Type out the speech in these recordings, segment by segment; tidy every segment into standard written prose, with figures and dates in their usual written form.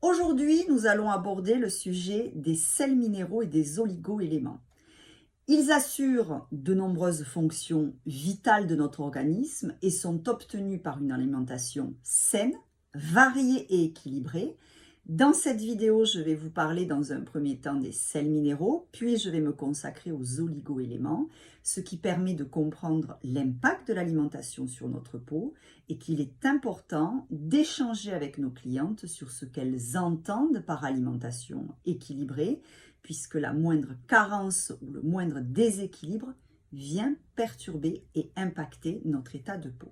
Aujourd'hui, nous allons aborder le sujet des sels minéraux et des oligo-éléments. Ils assurent de nombreuses fonctions vitales de notre organisme et sont obtenus par une alimentation saine, variée et équilibrée. Dans cette vidéo, je vais vous parler dans un premier temps des sels minéraux, puis je vais me consacrer aux oligo-éléments, ce qui permet de comprendre l'impact de l'alimentation sur notre peau et qu'il est important d'échanger avec nos clientes sur ce qu'elles entendent par alimentation équilibrée, puisque la moindre carence ou le moindre déséquilibre vient perturber et impacter notre état de peau.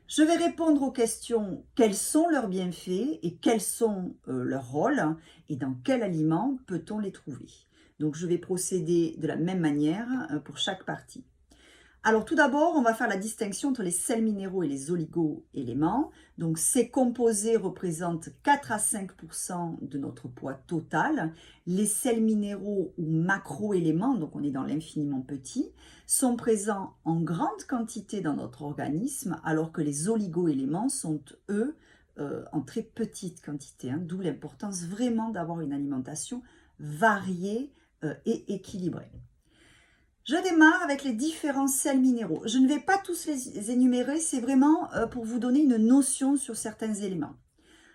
Je vais répondre aux questions quels sont leurs bienfaits et quels sont leurs rôles et dans quel aliment peut-on les trouver. Donc je vais procéder de la même manière pour chaque partie. Alors tout d'abord, on va faire la distinction entre les sels minéraux et les oligo-éléments. Donc ces composés représentent 4 à 5% de notre poids total. Les sels minéraux ou macro-éléments, donc on est dans l'infiniment petit, sont présents en grande quantité dans notre organisme, alors que les oligo-éléments sont, eux, en très petite quantité, d'où l'importance vraiment d'avoir une alimentation variée et équilibrée. Je démarre avec les différents sels minéraux. Je ne vais pas tous les énumérer, c'est vraiment pour vous donner une notion sur certains éléments.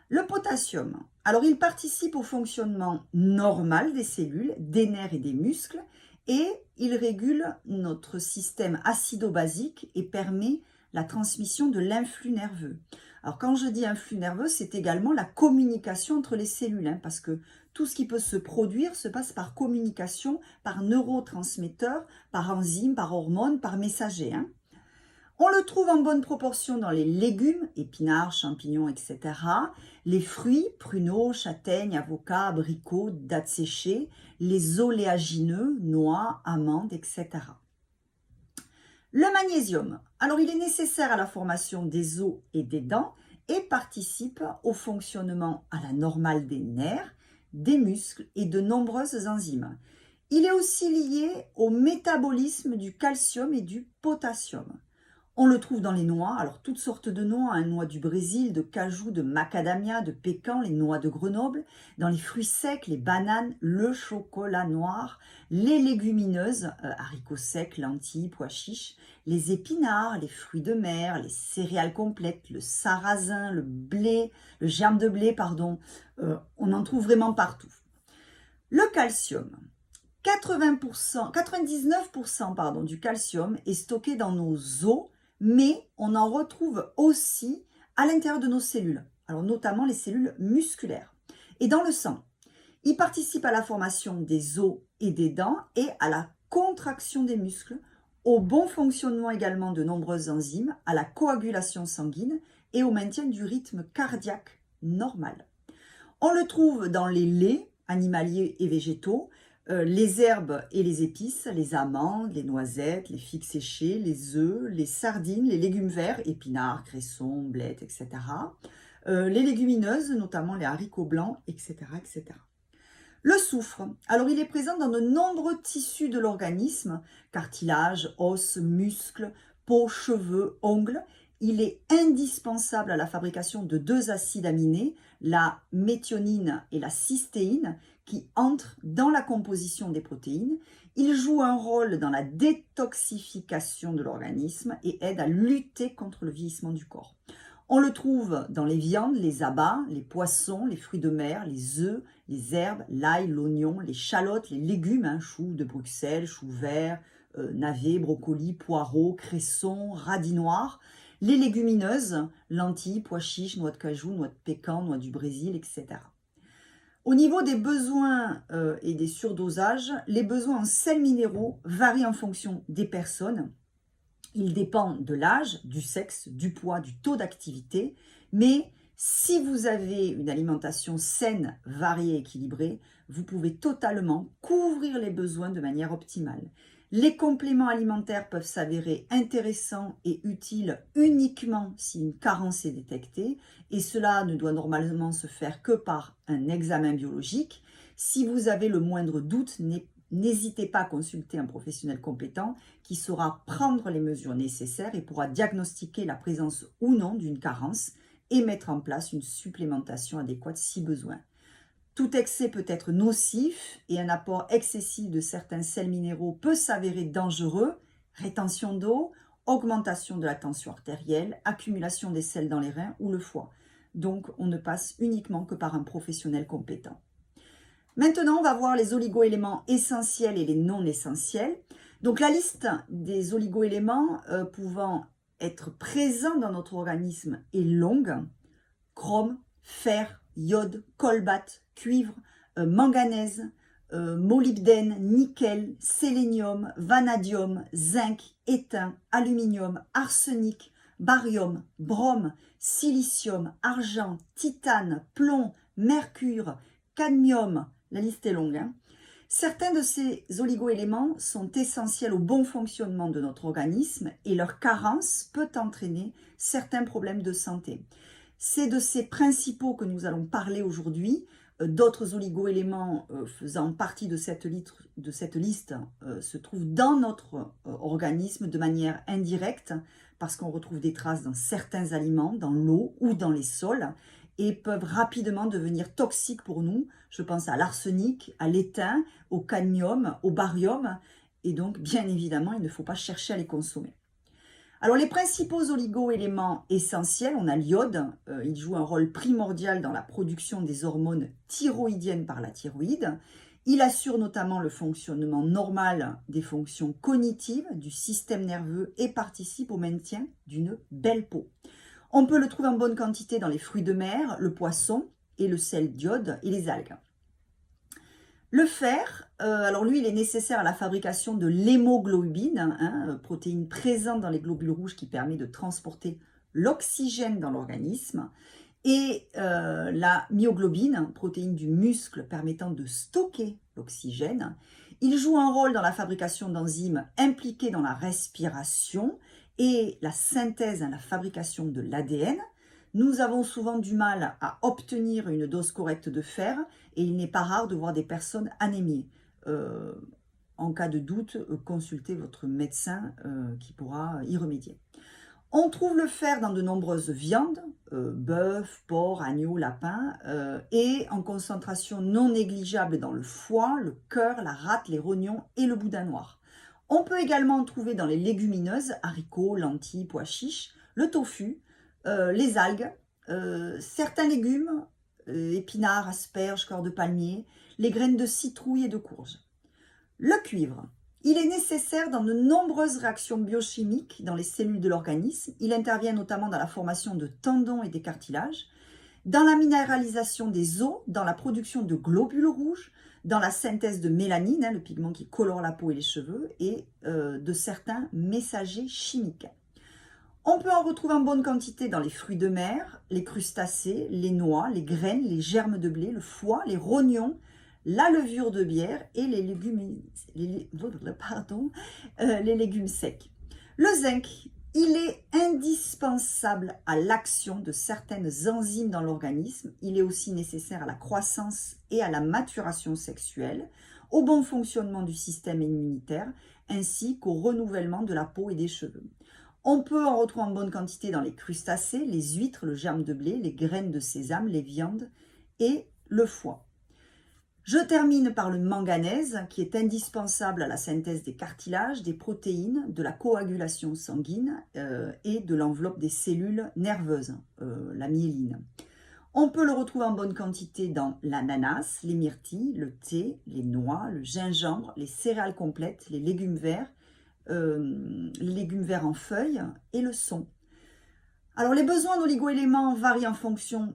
Le potassium, alors il participe au fonctionnement normal des cellules, des nerfs et des muscles, et il régule notre système acido-basique et permet la transmission de l'influx nerveux. Alors quand je dis influx nerveux, c'est également la communication entre les cellules, parce que tout ce qui peut se produire se passe par communication, par neurotransmetteurs, par enzymes, par hormones, par messagers. On le trouve en bonne proportion dans les légumes, épinards, champignons, etc. Les fruits, pruneaux, châtaignes, avocats, abricots, dattes séchées, les oléagineux, noix, amandes, etc. Le magnésium, alors il est nécessaire à la formation des os et des dents et participe au fonctionnement à la normale des nerfs, des muscles et de nombreuses enzymes. Il est aussi lié au métabolisme du calcium et du potassium. On le trouve dans les noix, alors toutes sortes de noix, noix du Brésil, de cajou, de macadamia, de pécan, les noix de Grenoble, dans les fruits secs, les bananes, le chocolat noir, les légumineuses, haricots secs, lentilles, pois chiches, les épinards, les fruits de mer, les céréales complètes, le sarrasin, le blé, le germe de blé, on en trouve vraiment partout. Le calcium. 99% du calcium est stocké dans nos os, mais on en retrouve aussi à l'intérieur de nos cellules, alors notamment les cellules musculaires. Et dans le sang, il participe à la formation des os et des dents et à la contraction des muscles, au bon fonctionnement également de nombreuses enzymes, à la coagulation sanguine et au maintien du rythme cardiaque normal. On le trouve dans les laits animaliers et végétaux, les herbes et les épices, les amandes, les noisettes, les figues séchées, les œufs, les sardines, les légumes verts, épinards, cressons, blettes, etc. Les légumineuses, notamment les haricots blancs, etc., etc. Le soufre, alors il est présent dans de nombreux tissus de l'organisme, cartilage, os, muscles, peau, cheveux, ongles. Il est indispensable à la fabrication de deux acides aminés, la méthionine et la cystéine, qui entrent dans la composition des protéines. Il joue un rôle dans la détoxification de l'organisme et aide à lutter contre le vieillissement du corps. On le trouve dans les viandes, les abats, les poissons, les fruits de mer, les œufs, les herbes, l'ail, l'oignon, les chalotes, les légumes, choux de Bruxelles, choux verts, navets, brocolis, poireaux, cressons, radis noirs, les légumineuses, lentilles, pois chiches, noix de cajou, noix de pécan, noix du Brésil, etc. Au niveau des besoins et des surdosages, les besoins en sels minéraux varient en fonction des personnes. Il dépend de l'âge, du sexe, du poids, du taux d'activité, mais si vous avez une alimentation saine, variée, équilibrée, vous pouvez totalement couvrir les besoins de manière optimale. Les compléments alimentaires peuvent s'avérer intéressants et utiles uniquement si une carence est détectée, et cela ne doit normalement se faire que par un examen biologique. Si vous avez le moindre doute, n'hésitez pas à consulter un professionnel compétent qui saura prendre les mesures nécessaires et pourra diagnostiquer la présence ou non d'une carence et mettre en place une supplémentation adéquate si besoin. Tout excès peut être nocif et un apport excessif de certains sels minéraux peut s'avérer dangereux, rétention d'eau, augmentation de la tension artérielle, accumulation des sels dans les reins ou le foie. Donc on ne passe uniquement que par un professionnel compétent. Maintenant, on va voir les oligo-éléments essentiels et les non essentiels. Donc la liste des oligo-éléments pouvant être présents dans notre organisme est longue. Chrome, fer, iode, colbate, cuivre, manganèse, molybdène, nickel, sélénium, vanadium, zinc, étain, aluminium, arsenic, barium, brome, silicium, argent, titane, plomb, mercure, cadmium, la liste est longue. Certains de ces oligo-éléments sont essentiels au bon fonctionnement de notre organisme et leur carence peut entraîner certains problèmes de santé. C'est de ces principaux que nous allons parler aujourd'hui. D'autres oligo-éléments faisant partie de cette liste se trouvent dans notre organisme de manière indirecte parce qu'on retrouve des traces dans certains aliments, dans l'eau ou dans les sols et peuvent rapidement devenir toxiques pour nous. Je pense à l'arsenic, à l'étain, au cadmium, au barium et donc bien évidemment il ne faut pas chercher à les consommer. Alors les principaux oligo-éléments essentiels, on a l'iode, il joue un rôle primordial dans la production des hormones thyroïdiennes par la thyroïde. Il assure notamment le fonctionnement normal des fonctions cognitives du système nerveux et participe au maintien d'une belle peau. On peut le trouver en bonne quantité dans les fruits de mer, le poisson et le sel d'iode et les algues. Le fer, alors lui, il est nécessaire à la fabrication de l'hémoglobine, protéine présente dans les globules rouges qui permet de transporter l'oxygène dans l'organisme, et la myoglobine, protéine du muscle permettant de stocker l'oxygène. Il joue un rôle dans la fabrication d'enzymes impliquées dans la respiration et la synthèse, la fabrication de l'ADN. Nous avons souvent du mal à obtenir une dose correcte de fer et il n'est pas rare de voir des personnes anémiées. En cas de doute, consultez votre médecin qui pourra y remédier. On trouve le fer dans de nombreuses viandes, bœuf, porc, agneau, lapin, et en concentration non négligeable dans le foie, le cœur, la rate, les rognons et le boudin noir. On peut également en trouver dans les légumineuses, haricots, lentilles, pois chiches, le tofu, les algues, certains légumes, épinards, asperges, corps de palmier, les graines de citrouille et de courge. Le cuivre, il est nécessaire dans de nombreuses réactions biochimiques dans les cellules de l'organisme. Il intervient notamment dans la formation de tendons et des cartilages, dans la minéralisation des os, dans la production de globules rouges, dans la synthèse de mélanine, le pigment qui colore la peau et les cheveux, et de certains messagers chimiques. On peut en retrouver en bonne quantité dans les fruits de mer, les crustacés, les noix, les graines, les germes de blé, le foie, les rognons, la levure de bière et les légumes secs. Le zinc, il est indispensable à l'action de certaines enzymes dans l'organisme. Il est aussi nécessaire à la croissance et à la maturation sexuelle, au bon fonctionnement du système immunitaire, ainsi qu'au renouvellement de la peau et des cheveux. On peut en retrouver en bonne quantité dans les crustacés, les huîtres, le germe de blé, les graines de sésame, les viandes et le foie. Je termine par le manganèse qui est indispensable à la synthèse des cartilages, des protéines, de la coagulation sanguine et de l'enveloppe des cellules nerveuses, la myéline. On peut le retrouver en bonne quantité dans l'ananas, les myrtilles, le thé, les noix, le gingembre, les céréales complètes, les légumes verts en feuilles et le son. Alors les besoins d'oligo-éléments varient en fonction,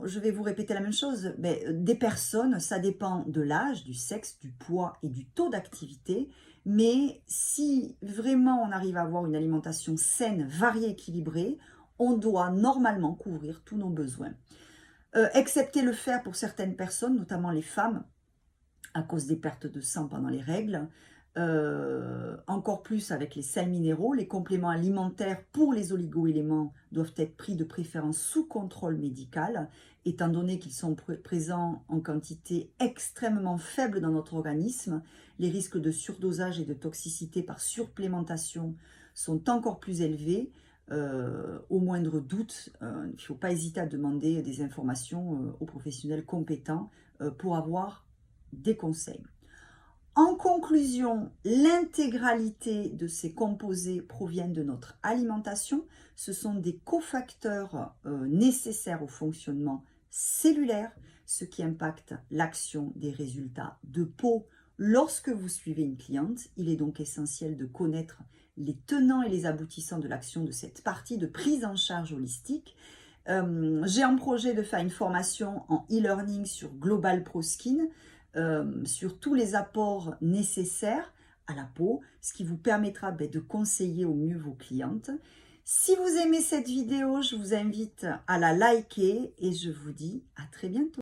je vais vous répéter la même chose, mais des personnes, ça dépend de l'âge, du sexe, du poids et du taux d'activité, mais si vraiment on arrive à avoir une alimentation saine, variée, équilibrée, on doit normalement couvrir tous nos besoins. Excepté le fer pour certaines personnes, notamment les femmes, à cause des pertes de sang pendant les règles, encore plus avec les sels minéraux, les compléments alimentaires pour les oligo-éléments doivent être pris de préférence sous contrôle médical, étant donné qu'ils sont présents en quantité extrêmement faible dans notre organisme. Les risques de surdosage et de toxicité par supplémentation sont encore plus élevés. au moindre doute, il ne faut pas hésiter à demander des informations aux professionnels compétents pour avoir des conseils. En conclusion, l'intégralité de ces composés proviennent de notre alimentation. Ce sont des cofacteurs nécessaires au fonctionnement cellulaire, ce qui impacte l'action des résultats de peau. Lorsque vous suivez une cliente, il est donc essentiel de connaître les tenants et les aboutissants de l'action de cette partie de prise en charge holistique. J'ai en projet de faire une formation en e-learning sur Global Pro Skin, sur tous les apports nécessaires à la peau, ce qui vous permettra de conseiller au mieux vos clientes. Si vous aimez cette vidéo, je vous invite à la liker et je vous dis à très bientôt.